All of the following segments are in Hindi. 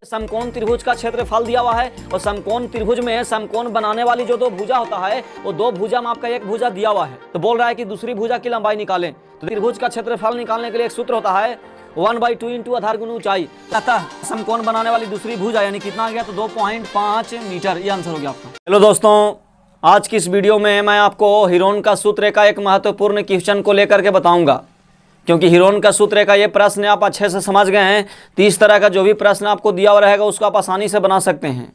समकोण त्रिभुज का क्षेत्रफल दिया हुआ है और समकोण त्रिभुज में समकोण बनाने वाली जो दो भुजा होता है वो दो भुजा में आपका एक भुजा दिया हुआ है। तो बोल रहा है कि दूसरी भुजा की लंबाई निकालें। तो त्रिभुज का क्षेत्रफल निकालने के लिए एक सूत्र होता है 1/2 इंटू आधार गुना ऊंचाई। अतः समकोण बनाने वाली दूसरी भुजा यानी कितना आ गया तो 2.5 मीटर, ये आंसर हो गया आपका। हेलो दोस्तों, आज की इस वीडियो में मैं आपको हीरोन का सूत्र का एक महत्वपूर्ण क्वेश्चन को लेकर के बताऊंगा, क्योंकि हीरोन का सूत्र का ये प्रश्न आप अच्छे से समझ गए हैं। तो इस तरह का जो भी प्रश्न आपको दिया हुआ रहेगा उसको आप आसानी से बना सकते हैं।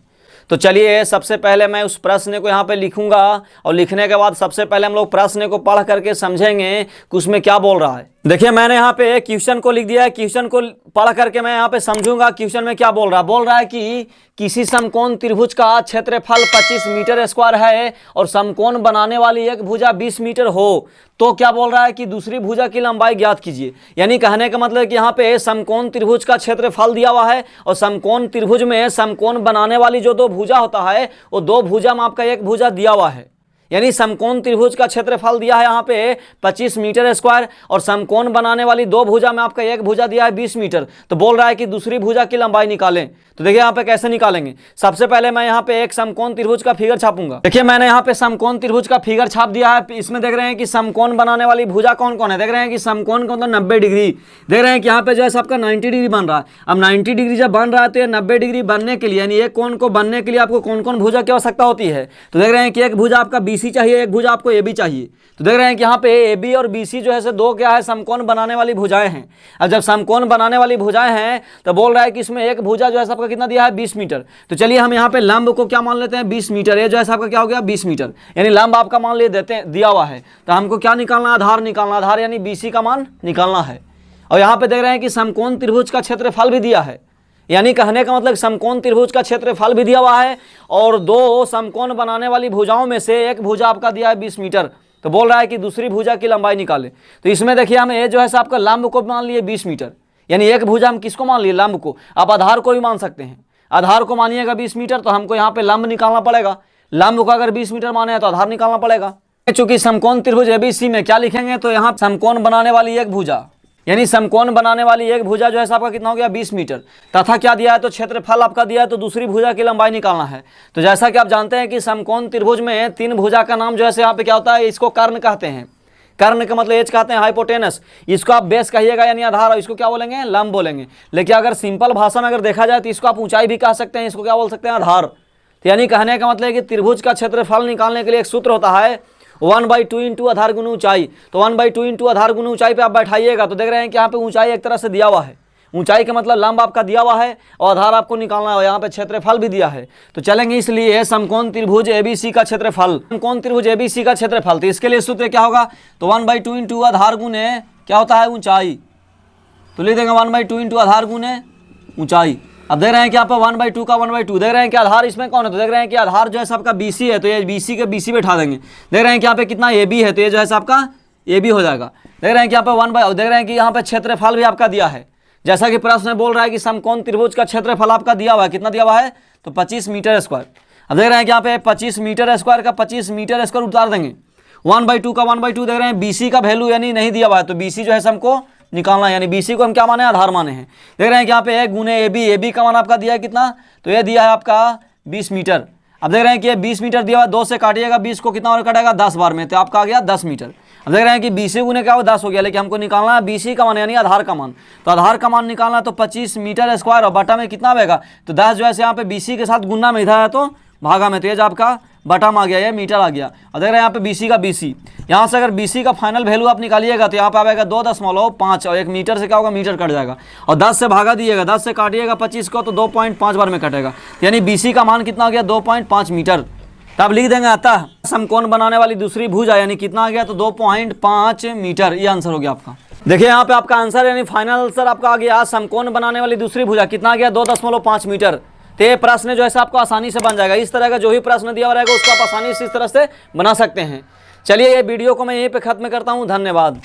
तो चलिए सबसे पहले मैं उस प्रश्न को यहाँ पे लिखूंगा और लिखने के बाद सबसे पहले हम लोग प्रश्न को पढ़ करके समझेंगे कि उसमें क्या बोल रहा है। देखिए मैंने यहाँ पे क्वेश्चन को लिख दिया है, क्वेश्चन को पढ़ करके मैं यहाँ पे समझूंगा क्वेश्चन में क्या बोल रहा है। बोल रहा है कि किसी समकोण त्रिभुज का क्षेत्रफल 25 मीटर स्क्वायर है और समकोण बनाने वाली एक भुजा 20 मीटर हो, तो क्या बोल रहा है कि दूसरी भुजा की लंबाई ज्ञात कीजिए। यानी कहने का मतलब कि यहाँ पे समकोण त्रिभुज का क्षेत्रफल दिया हुआ है और समकोण त्रिभुज में समकोण बनाने वाली जो दो भुजा होता है वो दो भुजा में आपका एक भुजा दिया हुआ है। यानी समकोण त्रिभुज का क्षेत्रफल दिया है यहाँ पे 25 मीटर स्क्वायर और समकोण बनाने वाली दो भुजा में आपका एक भुजा दिया है 20 मीटर। तो बोल रहा है कि दूसरी भुजा की लंबाई निकालें। तो देखिए यहाँ पे कैसे निकालेंगे। सबसे पहले मैं यहाँ पे एक समकोण त्रिभुज का फिगर छापूंगा। देखिए मैंने यहाँ पे समकोण त्रिभुज का फिगर छाप दिया है। इसमें देख रहे हैं कि समकोण बनाने वाली भुजा कौन कौन है। देख रहे हैं कि समकोण का मतलब 90 डिग्री। देख रहे हैं कि यहाँ पे जो है आपका 90 डिग्री बन रहा है। अब 90 डिग्री जब बन रहा है तो ये 90 डिग्री बनने के लिए यानी एक कोण को बनने के लिए आपको कौन कौन भुजा की आवश्यकता होती है। तो देख रहे हैं कि एक भुजा आपका BC चाहिए, एक भुजा आपको AB चाहिए। तो देख रहे हैं कि यहाँ पे AB और BC जो है दो क्या है समकोण बनाने वाली भुजाएं हैं। अब जब समकोण बनाने वाली भुजाएं हैं तो बोल रहा है कि इसमें एक भुजा जो है आपका कितना दिया है 20 मीटर। तो चलिए हम यहाँ पे लंब को क्या मान लेते हैं 20 मीटर। ये जो है आपका क्या हो गया 20 मीटर, यानी लंब आपका मान लिए देते हैं दिया हुआ है। तो हमको क्या निकालना, आधार निकालना। आधार यानी BC का मान निकालना है। और यहाँ पे देख रहे हैं कि समकोण त्रिभुज का क्षेत्रफल भी दिया है। यानी कहने का मतलब समकोण त्रिभुज का क्षेत्रफल भी दिया हुआ है और दो समकोण बनाने वाली भुजाओं में से एक भुजा आपका दिया है 20 मीटर। तो बोल रहा है कि दूसरी भुजा की लंबाई निकाले। तो इसमें देखिए हम ये जो है आपका लंब को मान लिए 20 मीटर, यानी एक भुजा हम किसको मान लिए, लंब को। आप आधार को भी मान सकते हैं। आधार को मानिएगा 20 मीटर तो हमको यहाँ पे लंब निकालना पड़ेगा। लंब को अगर 20 मीटर माने तो आधार निकालना पड़ेगा। चूंकि समकोण त्रिभुज ABC में क्या लिखेंगे तो यहाँ समकोण बनाने वाली एक भुजा, यानी समकोण बनाने वाली एक भुजा जो है आपका कितना हो गया 20 मीटर तथा क्या दिया है तो क्षेत्रफल आपका दिया है तो दूसरी भुजा की लंबाई निकालना है। तो जैसा कि आप जानते हैं कि समकोण त्रिभुज में तीन भुजा का नाम जो है यहाँ पे क्या होता है, इसको कर्ण कहते हैं। कर्ण का मतलब एज कहते हैं हाइपोटेनस। इसको आप बेस कहिएगा यानी आधार, इसको क्या बोलेंगे लंब बोलेंगे। लेकिन अगर सिंपल भाषा में अगर देखा जाए तो इसको आप ऊंचाई भी कह सकते हैं, इसको क्या बोल सकते हैं आधार। तो यानी कहने का मतलब है कि त्रिभुज का क्षेत्रफल निकालने के लिए एक सूत्र होता है 1/2 इंटू आधार गुना ऊंचाई। तो 1/2 इंटू आधार गुना ऊंचाई पे आप बैठाइएगा तो देख रहे हैं कि यहाँ पे ऊंचाई एक तरह से दिया हुआ है। ऊंचाई का मतलब लंब आपका दिया हुआ है और आधार आपको निकालना है। यहाँ पे क्षेत्रफल भी दिया है। तो चलेंगे इसलिए समकोण त्रिभुज ABC का क्षेत्रफल, समकोण त्रिभुज ABC का क्षेत्रफल। तो इसके लिए सूत्र क्या होगा तो 1/2 इंटू आधार गुने क्या होता है ऊंचाई। तो लिख देंगे 1/2 इंटू आधार गुने ऊंचाई। अब देख रहे हैं कि यहाँ पे 1/2 का 1/2। देख रहे हैं कि आधार इसमें कौन है तो देख रहे हैं कि आधार जो है आपका BC है तो ये BC के BC बैठा देंगे। देख रहे हैं कि यहाँ पे कितना AB है तो ये जो है आपका AB हो जाएगा। देख रहे हैं कि यहाँ पे 1/, देख रहे हैं कि यहाँ पे क्षेत्रफल भी आपका दिया है। जैसा कि प्रश्न में बोल रहा है कि समकोण त्रिभुज का क्षेत्रफल आपका दिया हुआ है, कितना दिया हुआ है तो 25 मीटर स्क्वायर। अब देख रहे हैं कि यहाँ पे 25 मीटर स्क्वायर का 25 मीटर स्क्वायर उतार देंगे। 1/2 का 1/2 देख रहे हैं BC का वैल्यू यानी नहीं दिया हुआ है तो BC जो है हमको निकालना है, यानी BC को हम क्या माने आधार माने हैं। देख रहे हैं कि यहाँ पे 1 गुने AB का मान आपका दिया है कितना तो ये दिया है आपका 20 मीटर। अब देख रहे हैं कि ये 20 मीटर दिया हुआ, 2 से काटिएगा 20 को कितना और कटेगा 10 बार में, तो आपका आ गया 10 मीटर। अब देख रहे हैं कि BC गुने क्या हो 10 हो गया, लेकिन हमको निकालना है BC का मान यानी आधार का मान। तो आधार का मान निकालना है तो 25 मीटर स्क्वायर और बटा में कितना आएगा तो 10 जो है यहाँ पे BC के साथ गुना में इधर है तो भागा में, तो ये जो आपका बटा में आ गया, ये मीटर आ गया। और देख रहे हैं यहाँ पे BC का BC, यहाँ से अगर BC का फाइनल वैल्यू आप निकालिएगा तो यहाँ पे आएगा 2.5 और 1 मीटर से क्या होगा मीटर कट जाएगा और 10 से भागा दिएगा, 10 से काटिएगा 25 को तो 2.5 बार में कटेगा, यानी BC का मान कितना आ गया 2.5 मीटर। तब लिख देंगे अतः समकोण बनाने वाली दूसरी भुजा यानी कितना आ गया तो 2.5 मीटर, ये आंसर हो गया आपका। देखिए यहाँ पे आपका आंसर यानी फाइनल आंसर आपका आ गया समकोण बनाने वाली दूसरी भुजा कितना आ गया 2.5 मीटर। तो ये प्रश्न जो है आपको आसानी से बन जाएगा। इस तरह का जो भी प्रश्न दिया हुआ रहेगा उसको आप आसानी से इस तरह से बना सकते हैं। चलिए ये वीडियो को मैं यहीं पे खत्म करता हूँ। धन्यवाद।